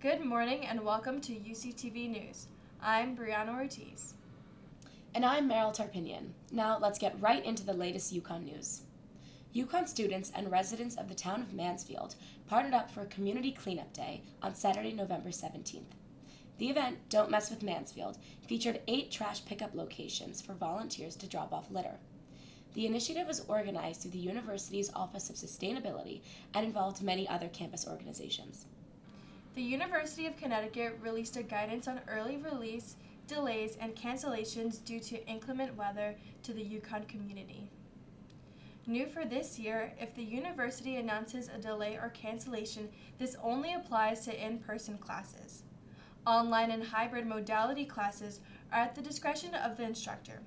Good morning and welcome to UCTV News. I'm Brianna Ortiz. And I'm Meryl Tarpinian. Now let's get right into the latest Yukon news. Yukon students and residents of the town of Mansfield partnered up for a community cleanup day on Saturday, November 17th. The event, Don't Mess with Mansfield, featured 8 trash pickup locations for volunteers to drop off litter. The initiative was organized through the university's Office of Sustainability and involved many other campus organizations. The University of Connecticut released a guidance on early release, delays, and cancellations due to inclement weather to the Yukon community. New for this year, if the university announces a delay or cancellation, this only applies to in-person classes. Online and hybrid modality classes are at the discretion of the instructor.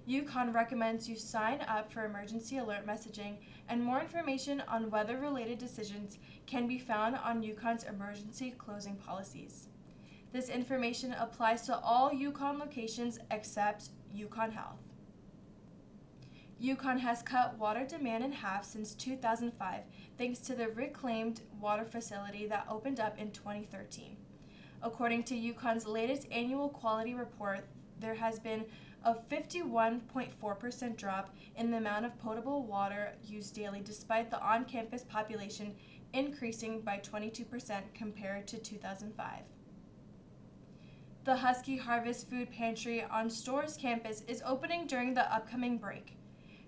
Yukon recommends you sign up for emergency alert messaging, and more information on weather-related decisions can be found on Yukon's emergency closing policies. This information applies to all Yukon locations except Yukon Health. Yukon has cut water demand in half since 2005 thanks to the reclaimed water facility that opened up in 2013. According to Yukon's latest annual quality report, there has been a 51.4% drop in the amount of potable water used daily despite the on-campus population increasing by 22% compared to 2005. The Husky Harvest Food Pantry on Storrs campus is opening during the upcoming break.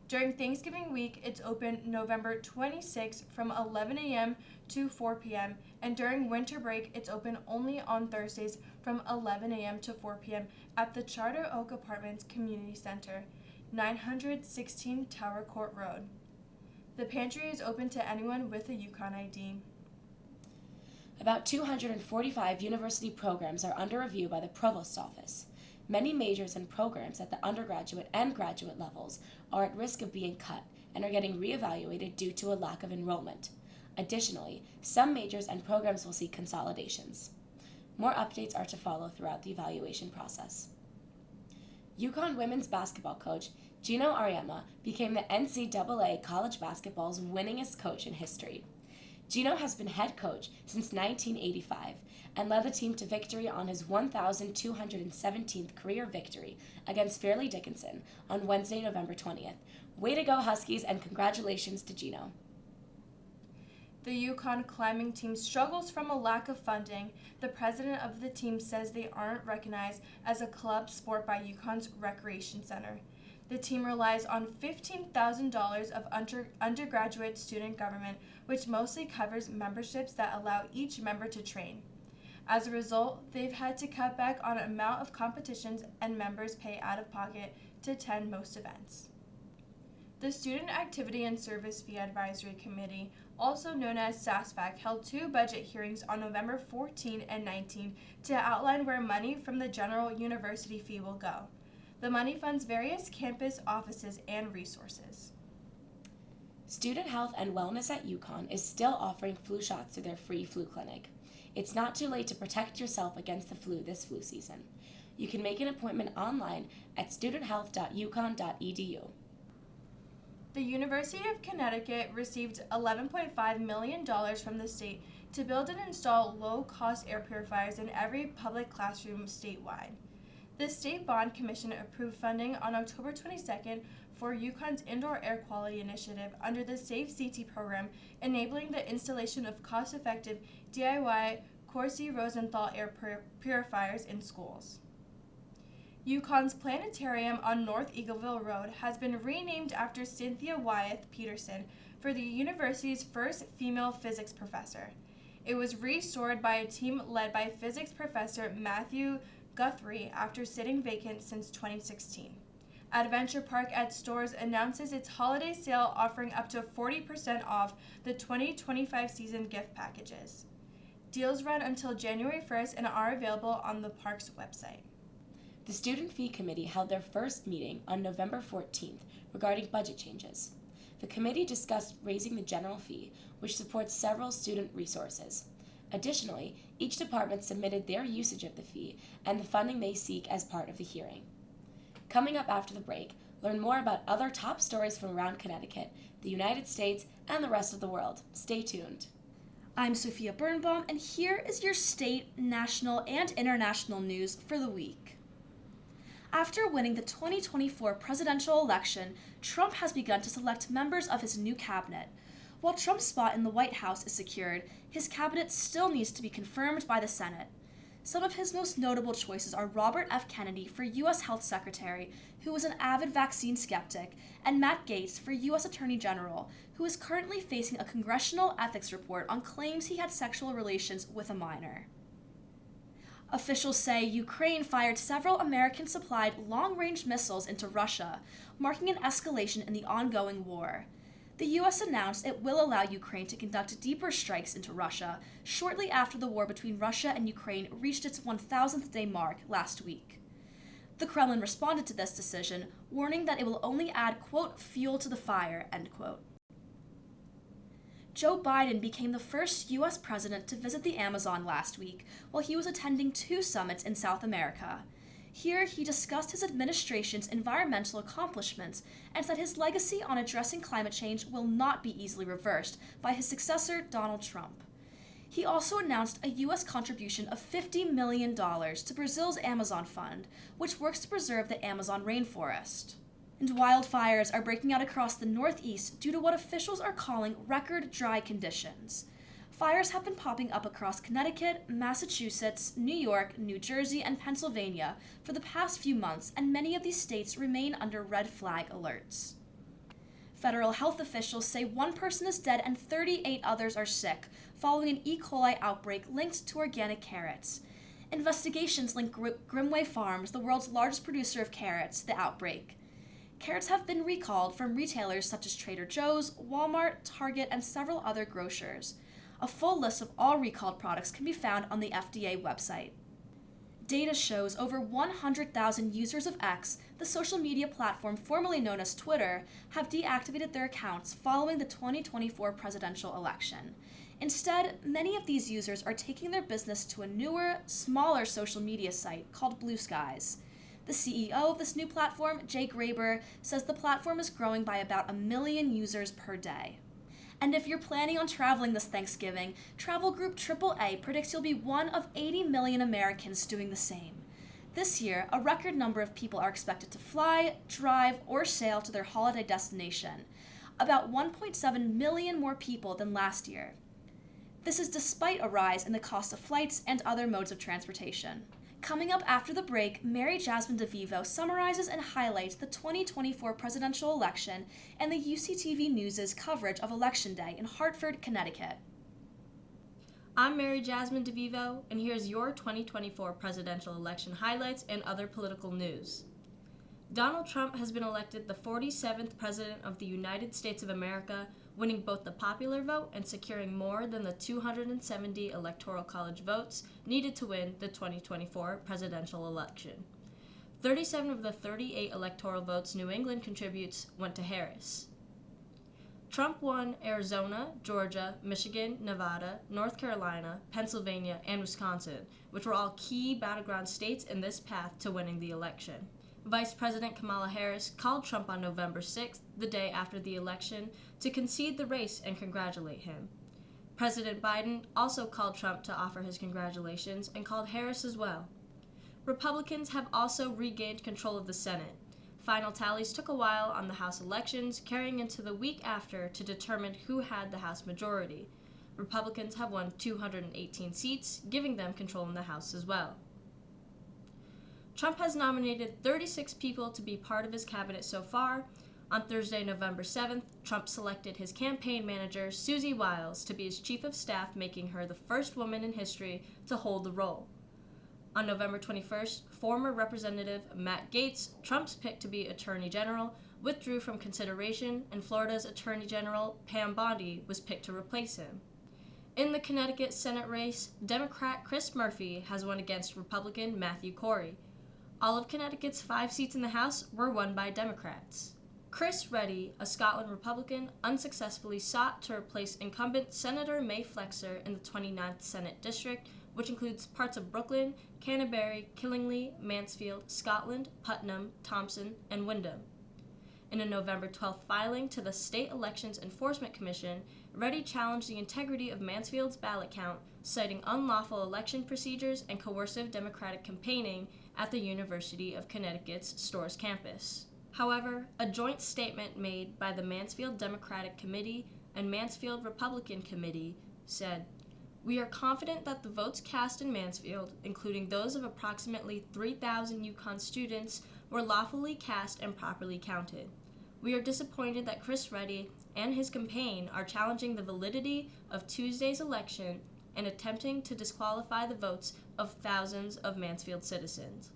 During Thanksgiving week, it's open November 26 from 11 a.m. to 4 p.m., and during winter break, it's open only on Thursdays from 11 a.m. to 4 p.m. at the Charter Oak Apartments Community Center, 916 Tower Court Road. The pantry is open to anyone with a Yukon ID. About 245 university programs are under review by the Provost's office. Many majors and programs at the undergraduate and graduate levels are at risk of being cut and are getting reevaluated due to a lack of enrollment. Additionally, some majors and programs will see consolidations. More updates are to follow throughout the evaluation process. Yukon women's basketball coach Gino Ariema became the NCAA college basketball's winningest coach in history. Gino has been head coach since 1985 and led the team to victory on his 1,217th career victory against Fairleigh Dickinson on Wednesday, November 20th. Way to go, Huskies, and congratulations to Gino. The Yukon climbing team struggles from a lack of funding. The president of the team says they aren't recognized as a club sport by Yukon's Recreation Center. The team relies on $15,000 of undergraduate student government, which mostly covers memberships that allow each member to train. As a result, they've had to cut back on amount of competitions and members pay out of pocket to attend most events. The Student Activity and Service Fee Advisory Committee, also known as SASFAC, held 2 budget hearings on November 14 and 19 to outline where money from the general university fee will go. The money funds various campus offices and resources. Student Health and Wellness at Yukon is still offering flu shots through their free flu clinic. It's not too late to protect yourself against the flu this flu season. You can make an appointment online at studenthealth.yukon.edu. The University of Connecticut received $11.5 million from the state to build and install low-cost air purifiers in every public classroom statewide. The State Bond Commission approved funding on October 22nd for Yukon's Indoor Air Quality Initiative under the Safe CT program, enabling the installation of cost-effective DIY Corsi Rosenthal air purifiers in schools. Yukon's planetarium on North Eagleville Road has been renamed after Cynthia Wyeth Peterson for the university's first female physics professor. It was restored by a team led by physics professor Matthew Guthrie after sitting vacant since 2016. Adventure Park at Storrs announces its holiday sale offering up to 40% off the 2025 season gift packages. Deals run until January 1st and are available on the park's website. The Student Fee Committee held their first meeting on November 14th regarding budget changes. The committee discussed raising the general fee, which supports several student resources. Additionally, each department submitted their usage of the fee and the funding they seek as part of the hearing. Coming up after the break, learn more about other top stories from around Connecticut, the United States, and the rest of the world. Stay tuned. I'm Sophia Birnbaum, and here is your state, national, and international news for the week. After winning the 2024 presidential election, Trump has begun to select members of his new cabinet. While Trump's spot in the White House is secured, his cabinet still needs to be confirmed by the Senate. Some of his most notable choices are Robert F. Kennedy for U.S. Health Secretary, who was an avid vaccine skeptic, and Matt Gaetz for U.S. Attorney General, who is currently facing a congressional ethics report on claims he had sexual relations with a minor. Officials say Ukraine fired several American-supplied long-range missiles into Russia, marking an escalation in the ongoing war. The U.S. announced it will allow Ukraine to conduct deeper strikes into Russia shortly after the war between Russia and Ukraine reached its 1,000th day mark last week. The Kremlin responded to this decision, warning that it will only add, quote, fuel to the fire, end quote. Joe Biden became the first U.S. president to visit the Amazon last week while he was attending 2 summits in South America. Here, he discussed his administration's environmental accomplishments and said his legacy on addressing climate change will not be easily reversed by his successor, Donald Trump. He also announced a U.S. contribution of $50 million to Brazil's Amazon Fund, which works to preserve the Amazon rainforest. And wildfires are breaking out across the Northeast due to what officials are calling record dry conditions. Fires have been popping up across Connecticut, Massachusetts, New York, New Jersey, and Pennsylvania for the past few months, and many of these states remain under red flag alerts. Federal health officials say 1 person is dead and 38 others are sick, following an E. coli outbreak linked to organic carrots. Investigations link Grimway Farms, the world's largest producer of carrots, to the outbreak. Carrots have been recalled from retailers such as Trader Joe's, Walmart, Target, and several other grocers. A full list of all recalled products can be found on the FDA website. Data shows over 100,000 users of X, the social media platform formerly known as Twitter, have deactivated their accounts following the 2024 presidential election. Instead, many of these users are taking their business to a newer, smaller social media site called Blue Skies. The CEO of this new platform, Jay Graber, says the platform is growing by about 1 million users per day. And if you're planning on traveling this Thanksgiving, travel group AAA predicts you'll be one of 80 million Americans doing the same. This year, a record number of people are expected to fly, drive, or sail to their holiday destination, about 1.7 million more people than last year. This is despite a rise in the cost of flights and other modes of transportation. Coming up after the break, Mary Jasmine DeVivo summarizes and highlights the 2024 presidential election and the UCTV News' coverage of Election Day in Hartford, Connecticut. I'm Mary Jasmine DeVivo, and here's your 2024 presidential election highlights and other political news. Donald Trump has been elected the 47th President of the United States of America, winning both the popular vote and securing more than the 270 Electoral College votes needed to win the 2024 presidential election. 37 of the 38 electoral votes New England contributes went to Harris. Trump won Arizona, Georgia, Michigan, Nevada, North Carolina, Pennsylvania, and Wisconsin, which were all key battleground states in this path to winning the election. Vice President Kamala Harris called Trump on November 6th, the day after the election, to concede the race and congratulate him. President Biden also called Trump to offer his congratulations and called Harris as well. Republicans have also regained control of the Senate. Final tallies took a while on the House elections, carrying into the week after to determine who had the House majority. Republicans have won 218 seats, giving them control in the House as well. Trump has nominated 36 people to be part of his cabinet so far. On Thursday, November 7th, Trump selected his campaign manager, Susie Wiles, to be his chief of staff, making her the first woman in history to hold the role. On November 21st, former Representative Matt Gaetz, Trump's pick to be Attorney General, withdrew from consideration, and Florida's Attorney General Pam Bondi was picked to replace him. In the Connecticut Senate race, Democrat Chris Murphy has won against Republican Matthew Corey. All of Connecticut's 5 seats in the House were won by Democrats. Chris Reddy, a Scotland Republican, unsuccessfully sought to replace incumbent Senator May Flexer in the 29th Senate District, which includes parts of Brooklyn, Canterbury, Killingly, Mansfield, Scotland, Putnam, Thompson, and Windham. in a November 12th filing to the State Elections Enforcement Commission, Reddy challenged the integrity of Mansfield's ballot count, citing unlawful election procedures and coercive Democratic campaigning at the University of Connecticut's Storrs campus. However, a joint statement made by the Mansfield Democratic Committee and Mansfield Republican Committee said, "We are confident that the votes cast in Mansfield, including those of approximately 3,000 UConn students, were lawfully cast and properly counted. We are disappointed that Chris Reddy and his campaign are challenging the validity of Tuesday's election and attempting to disqualify the votes of thousands of Mansfield citizens.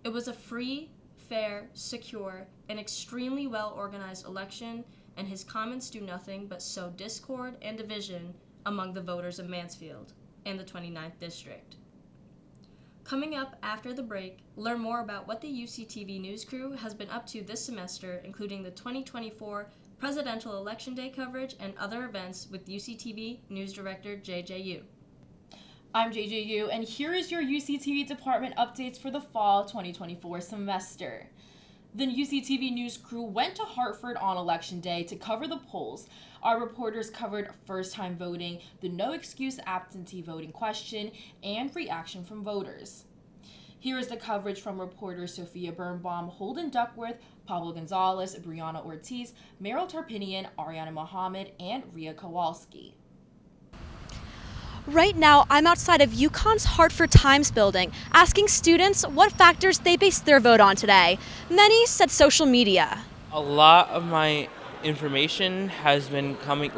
It was a free, fair, secure, and extremely well-organized election, and his comments do nothing but sow discord and division among the voters of Mansfield and the 29th District." Coming up after the break, learn more about what the UCTV news crew has been up to this semester, including the 2024 Presidential Election Day coverage and other events with UCTV News Director JJU. I'm JJU, and here is your UCTV department updates for the fall 2024 semester. The UCTV news crew went to Hartford on Election Day to cover the polls. Our reporters covered first-time voting, the no-excuse absentee voting question, and reaction from voters. Here is the coverage from reporters Sophia Birnbaum, Holden Duckworth, Pablo Gonzalez, Brianna Ortiz, Meryl Tarpinian, Ariana Mohammed, and Ria Kowalski. Right now, I'm outside of UConn's Hartford Times building, asking students what factors they based their vote on today. Many said social media. A lot of my information has been coming,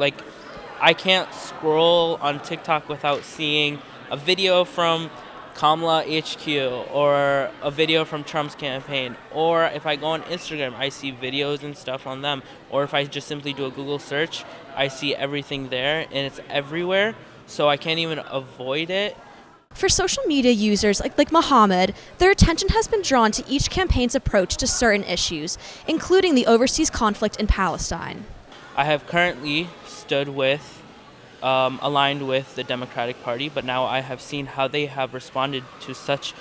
I can't scroll on TikTok without seeing a video from Kamala HQ or a video from Trump's campaign, or if I go on Instagram, I see videos and stuff on them, or if I just simply do a Google search, I see everything there, and it's everywhere, so I can't even avoid it. For social media users like Mohammed, their attention has been drawn to each campaign's approach to certain issues, including the overseas conflict in Palestine. I have currently stood with, aligned with the Democratic Party, but now I have seen how they have responded to such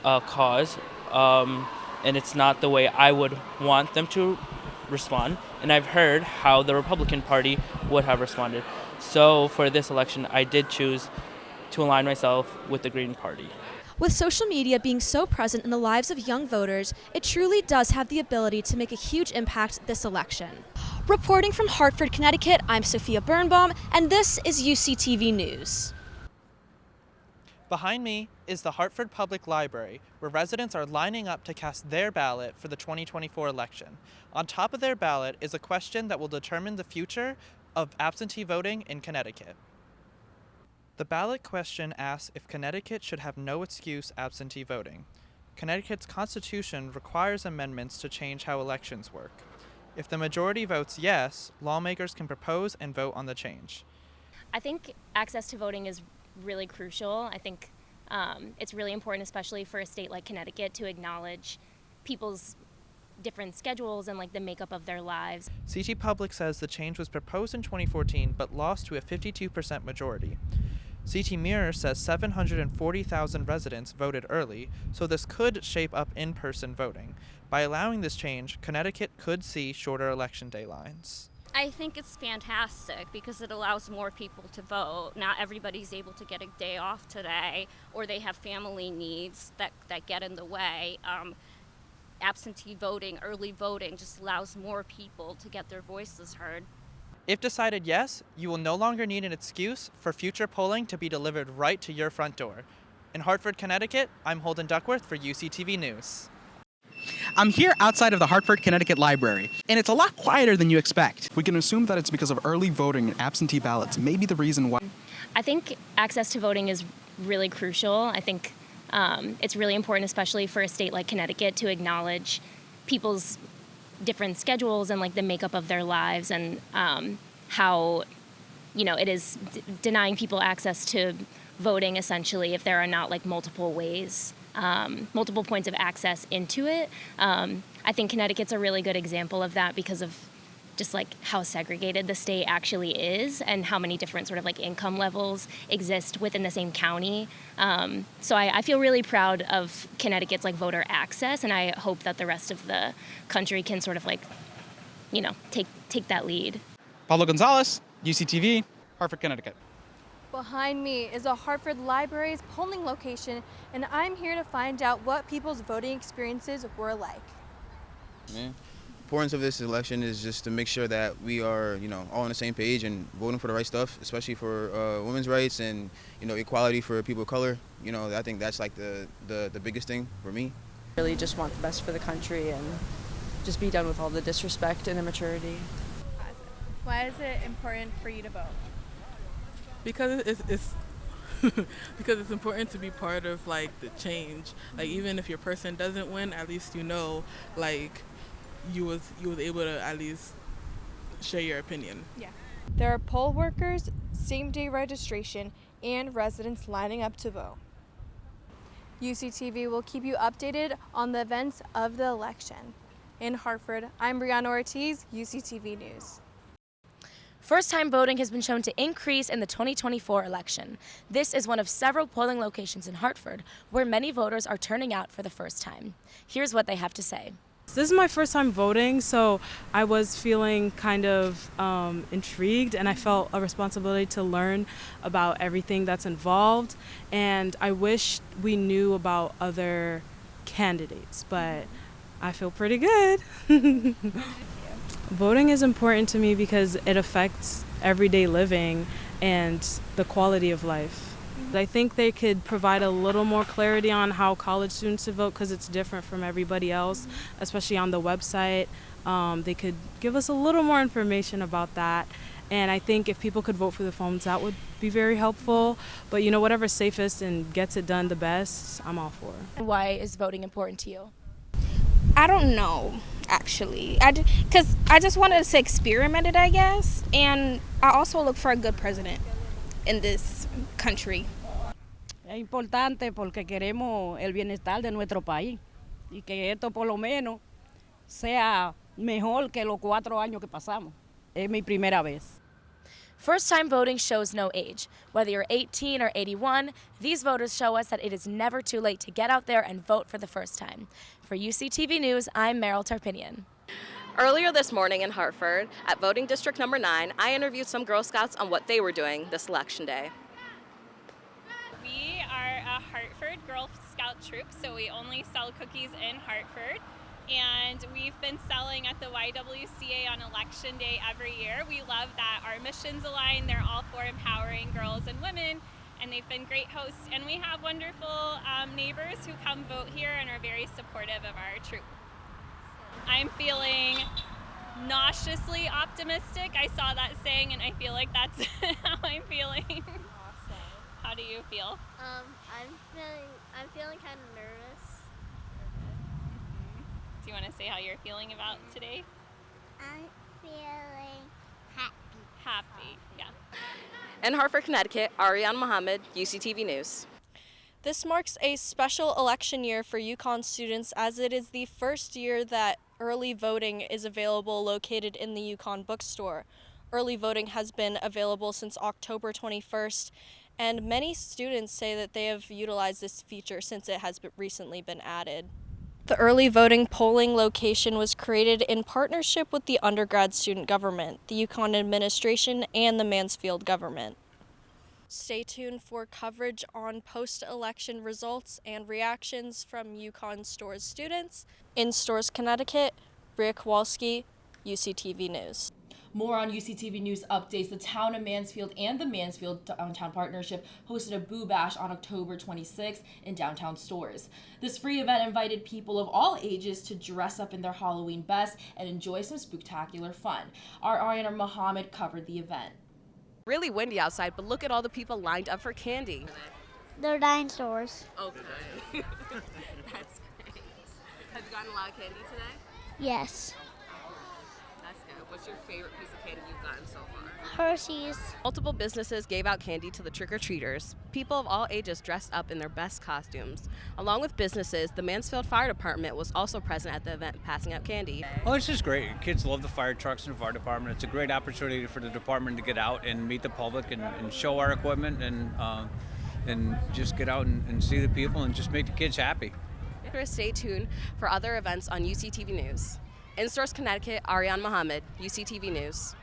a cause, and it's not the way I would want them to respond. And I've heard how the Republican Party would have responded. So for this election, I did choose to align myself with the Green Party. With social media being so present in the lives of young voters, it truly does have the ability to make a huge impact this election. Reporting from Hartford, Connecticut, I'm Sophia Birnbaum, and this is UCTV News. Behind me is the Hartford Public Library, where residents are lining up to cast their ballot for the 2024 election. On top of their ballot is a question that will determine the future of absentee voting in Connecticut. The ballot question asks if Connecticut should have no excuse absentee voting. Connecticut's constitution requires amendments to change how elections work. If the majority votes yes, lawmakers can propose and vote on the change. I think access to voting is really crucial. I think it's really important, especially for a state like Connecticut, to acknowledge people's different schedules and the makeup of their lives. CT Public says the change was proposed in 2014 but lost to a 52% majority. CT Mirror says 740,000 residents voted early, so this could shape up in-person voting. By allowing this change, Connecticut could see shorter election day lines. I think it's fantastic because it allows more people to vote. Not everybody's able to get a day off today, or they have family needs that get in the way. Absentee voting, early voting just allows more people to get their voices heard. If decided yes, you will no longer need an excuse for future polling to be delivered right to your front door. In Hartford, Connecticut, I'm Holden Duckworth for UCTV News. I'm here outside of the Hartford, Connecticut Library, and it's a lot quieter than you expect. We can assume that it's because of early voting and absentee ballots may be the reason why. I think access to voting is really crucial. I think it's really important, especially for a state like Connecticut, to acknowledge people's different schedules and the makeup of their lives, and how it is denying people access to voting essentially if there are not multiple ways, multiple points of access into it. I think Connecticut's a really good example of that because of just like how segregated the state actually is and how many different sort of like income levels exist within the same county. So I feel really proud of Connecticut's like voter access, and I hope that the rest of the country can sort of like, you know, take that lead. Pablo Gonzalez, UCTV, Hartford, Connecticut. Behind me is a Hartford Library's polling location, and I'm here to find out what people's voting experiences were like. The importance of this election is just to make sure that we are, all on the same page and voting for the right stuff, especially for women's rights and, equality for people of color. I think that's like the biggest thing for me. Really just want the best for the country and just be done with all the disrespect and immaturity. Why is it important for you to vote? Because it's because it's important to be part of like the change. Like even if your person doesn't win, at least like you was able to at least share your opinion. Yeah. There are poll workers, same-day registration, and residents lining up to vote. UCTV will keep you updated on the events of the election. In Hartford, I'm Brianna Ortiz, UCTV News. First-time voting has been shown to increase in the 2024 election. This is one of several polling locations in Hartford where many voters are turning out for the first time. Here's what they have to say. This is my first time voting, so I was feeling kind of intrigued, and I felt a responsibility to learn about everything that's involved. And I wish we knew about other candidates, but I feel pretty good. Voting is important to me because it affects everyday living and the quality of life. I think they could provide a little more clarity on how college students should vote because it's different from everybody else, especially on the website. They could give us a little more information about that. And I think if people could vote for the phones, that would be very helpful. But whatever's safest and gets it done the best, I'm all for. Why is voting important to you? I don't know, actually. Because I just wanted to experiment it, I guess. And I also look for a good president in this country. Es importante porque queremos el bienestar de nuestro país y que esto por lo menos sea mejor que los 4 años que pasamos. Es mi primera vez. First-time voting shows no age. Whether you're 18 or 81, these voters show us that it is never too late to get out there and vote for the first time. For UCTV News, I'm Meryl Tarpinian. Earlier this morning in Hartford, at voting district number 9, I interviewed some Girl Scouts on what they were doing this election day. We are a Hartford Girl Scout troop, so we only sell cookies in Hartford. And we've been selling at the YWCA on election day every year. We love that our missions align. They're all for empowering girls and women, and they've been great hosts. And we have wonderful neighbors who come vote here and are very supportive of our troop. I'm feeling nauseously optimistic. I saw that saying, and I feel like that's how I'm feeling. Awesome. How do you feel? I'm feeling kind of nervous. Do you want to say how you're feeling about today? I'm feeling happy. Happy, yeah. In Hartford, Connecticut, Ariane Mohammed, UCTV News. This marks a special election year for UConn students, as it is the first year that early voting is available located in the UConn bookstore. Early voting has been available since October 21st, and many students say that they have utilized this feature since it has recently been added. The early voting polling location was created in partnership with the undergrad student government, the UConn administration, and the Mansfield government. Stay tuned for coverage on post-election results and reactions from UConn Stores students. In Stores, Connecticut, Rhea Kowalski, UCTV News. More on UCTV News updates. The town of Mansfield and the Mansfield Downtown Partnership hosted a Boo Bash on October 26th in downtown Stores. This free event invited people of all ages to dress up in their Halloween best and enjoy some spooktacular fun. Our Ariana Mohammed covered the event. Really windy outside, but look at all the people lined up for candy. They're dinosaurs. Okay. That's great. Have you gotten a lot of candy today? Yes. That's good. What's your favorite piece of candy you've gotten so far? Hershey's. Multiple businesses gave out candy to the trick-or-treaters. People of all ages dressed up in their best costumes. Along with businesses, the Mansfield Fire Department was also present at the event, passing out candy. Well, it's just great. Kids love the fire trucks and the fire department. It's a great opportunity for the department to get out and meet the public and show our equipment and just get out and see the people and just make the kids happy. Stay tuned for other events on UCTV News. In Source, Connecticut, Ariane Mohammed, UCTV News.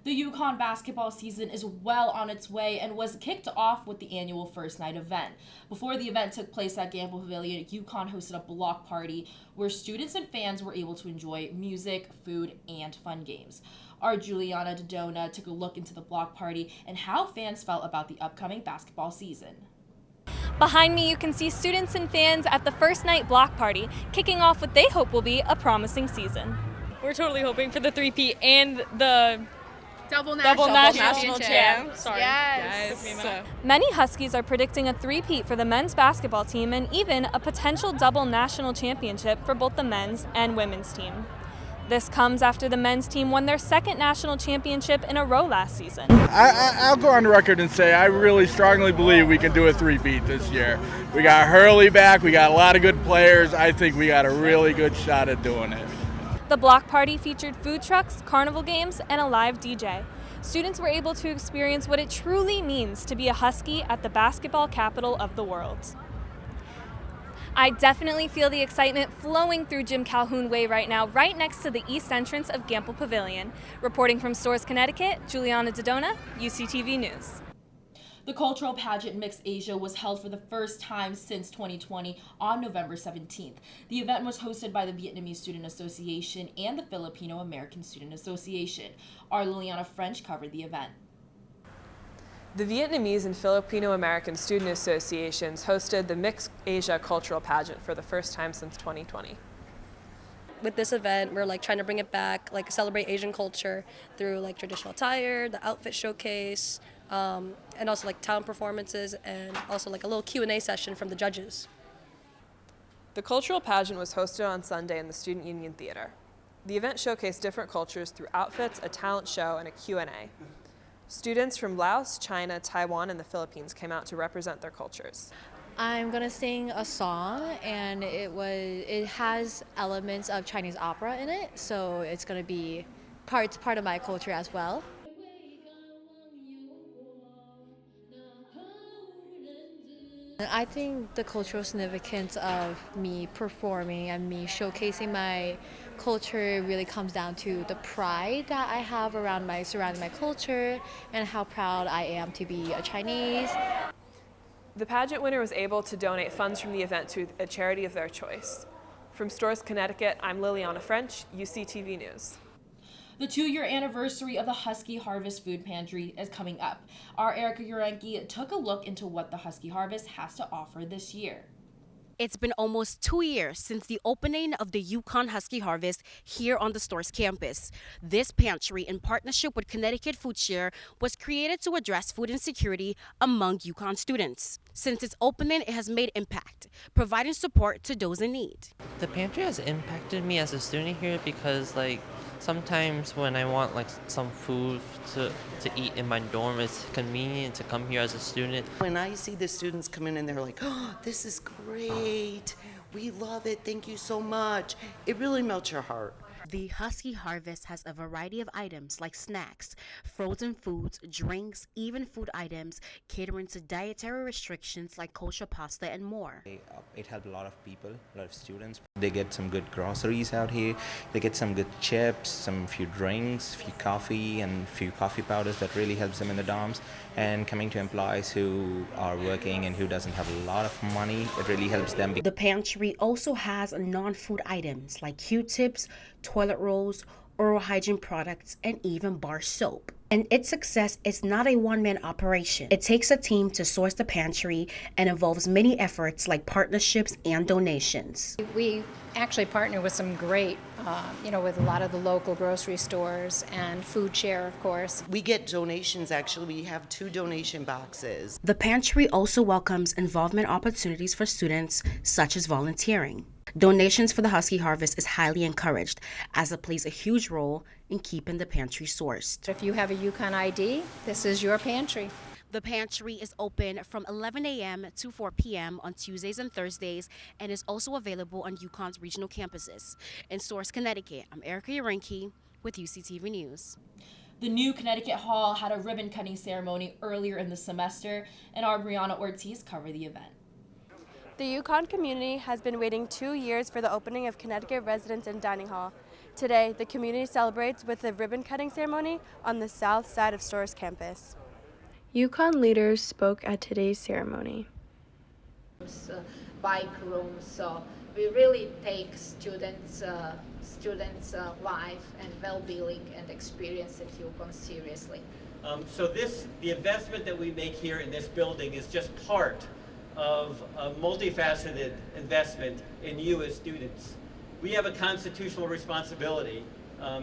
The UConn basketball season is well on its way and was kicked off with the annual first night event. Before the event took place at Gamble Pavilion, UConn hosted a block party where students and fans were able to enjoy music, food, and fun games. Our Juliana Dodona took a look into the block party and how fans felt about the upcoming basketball season. Behind me, you can see students and fans at the first night block party, kicking off what they hope will be a promising season. We're totally hoping for the three-peat and the Double national champ. Sorry. Yes. Many Huskies are predicting a three-peat for the men's basketball team and even a potential double national championship for both the men's and women's team. This comes after the men's team won their second national championship in a row last season. I'll go on record and say I really strongly believe we can do a three-peat this year. We got Hurley back, we got a lot of good players. I think we got a really good shot at doing it. The block party featured food trucks, carnival games, and a live DJ. Students were able to experience what it truly means to be a Husky at the basketball capital of the world. I definitely feel the excitement flowing through Jim Calhoun Way right now, right next to the east entrance of Gamble Pavilion. Reporting from Stores, Connecticut, Juliana Dodona, UCTV News. The cultural pageant Mixed Asia was held for the first time since 2020 on November 17th. The event was hosted by the Vietnamese Student Association and the Filipino American Student Association. Our Liliana French covered the event. The Vietnamese and Filipino American Student Associations hosted the Mixed Asia Cultural Pageant for the first time since 2020. With this event, we're trying to bring it back, celebrate Asian culture through traditional attire, the outfit showcase, and also talent performances, and also a little Q&A session from the judges. The cultural pageant was hosted on Sunday in the Student Union Theater. The event showcased different cultures through outfits, a talent show, and a Q&A. Students from Laos, China, Taiwan, and the Philippines came out to represent their cultures. I'm gonna sing a song, and it has elements of Chinese opera in it, so it's gonna be part of my culture as well. I think the cultural significance of me performing and me showcasing my culture really comes down to the pride that I have surrounding my culture and how proud I am to be a Chinese. The pageant winner was able to donate funds from the event to a charity of their choice. From Stores, Connecticut, I'm Liliana French, UCTV News. The 2-year anniversary of the Husky Harvest Food Pantry is coming up. Our Erica Urenki took a look into what the Husky Harvest has to offer this year. It's been almost 2 years since the opening of the UConn Husky Harvest here on the Stores campus. This pantry, in partnership with Connecticut Food Share, was created to address food insecurity among UConn students. Since its opening, it has made impact, providing support to those in need. The pantry has impacted me as a student here because sometimes when I want some food to eat in my dorm, it's convenient to come here as a student. When I see the students come in and they're like, oh, this is great, we love it, thank you so much, it really melts your heart. The Husky Harvest has a variety of items like snacks, frozen foods, drinks, even food items, catering to dietary restrictions like kosher pasta and more. It helped a lot of people, a lot of students. They get some good groceries out here. They get some good chips, some few drinks, few coffee, and few coffee powders that really helps them in the dorms. And coming to employees who are working and who doesn't have a lot of money, it really helps them. The pantry also has non-food items like Q-tips, toilet rolls, oral hygiene products, and even bar soap. And its success is not a one-man operation. It takes a team to source the pantry and involves many efforts like partnerships and donations. We actually partner with some great, with a lot of the local grocery stores and Food Share, of course. We get donations, actually. We have 2 donation boxes. The pantry also welcomes involvement opportunities for students, such as volunteering. Donations for the Husky Harvest is highly encouraged, as it plays a huge role in keeping the pantry sourced. If you have a Yukon ID, this is your pantry. The pantry is open from 11 a.m. to 4 p.m. on Tuesdays and Thursdays and is also available on UConn's regional campuses. In Source, Connecticut, I'm Erica Yarinki with UCTV News. The new Connecticut Hall had a ribbon cutting ceremony earlier in the semester, and our Brianna Ortiz covered the event. The Yukon community has been waiting 2 years for the opening of Connecticut Residence and Dining Hall. Today, the community celebrates with a ribbon-cutting ceremony on the south side of Storrs campus. Yukon leaders spoke at today's ceremony. Bike rooms, so we really take students' life and well-being and experience at Yukon seriously. The investment that we make here in this building is just part of a multifaceted investment in you as students. We have a constitutional responsibility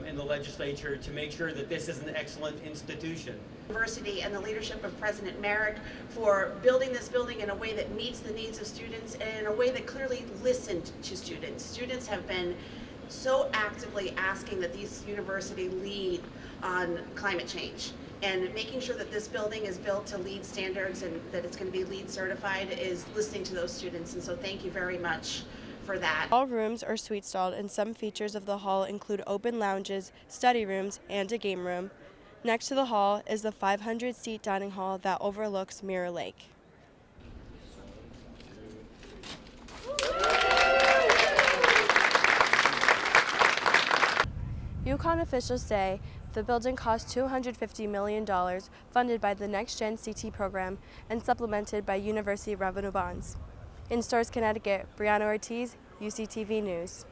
in the legislature to make sure that this is an excellent institution. University and the leadership of President Merrick for building this building in a way that meets the needs of students and in a way that clearly listened to students. Students have been so actively asking that this university lead on climate change. And making sure that this building is built to LEED standards and that it's going to be LEED certified is listening to those students. And so thank you very much for that. All rooms are suite stalled, and some features of the hall include open lounges, study rooms, and a game room. Next to the hall is the 500-seat dining hall that overlooks Mirror Lake. Yukon officials say the building cost $250 million, funded by the Next Gen CT program and supplemented by university revenue bonds. In Storrs, Connecticut, Brianna Ortiz, UCTV News.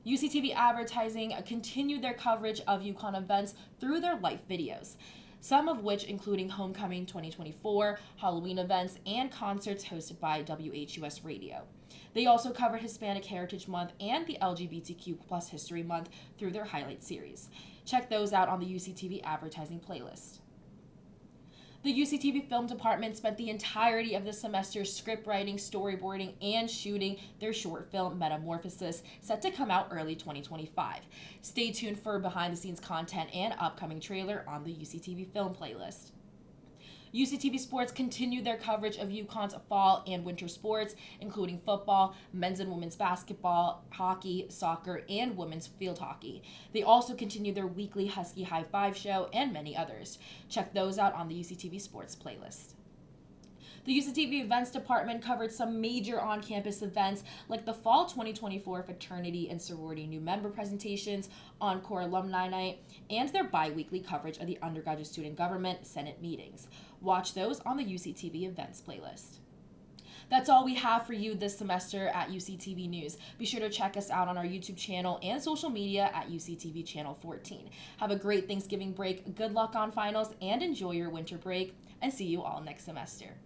UCTV Advertising continued their coverage of Yukon events through their live videos, some of which including Homecoming 2024, Halloween events, and concerts hosted by WHUS Radio. They also covered Hispanic Heritage Month and the LGBTQ+ History Month through their highlight series. Check those out on the UCTV Advertising playlist. The UCTV Film Department spent the entirety of the semester script writing, storyboarding, and shooting their short film Metamorphosis, set to come out early 2025. Stay tuned for behind-the-scenes content and upcoming trailer on the UCTV Film playlist. UCTV Sports continued their coverage of UConn's fall and winter sports, including football, men's and women's basketball, hockey, soccer, and women's field hockey. They also continued their weekly Husky High Five show and many others. Check those out on the UCTV Sports playlist. The UCTV Events Department covered some major on-campus events like the Fall 2024 Fraternity and Sorority New Member presentations, Encore Alumni Night, and their bi-weekly coverage of the Undergraduate Student Government Senate meetings. Watch those on the UCTV Events playlist. That's all we have for you this semester at UCTV News. Be sure to check us out on our YouTube channel and social media at UCTV Channel 14. Have a great Thanksgiving break, good luck on finals, and enjoy your winter break, and see you all next semester.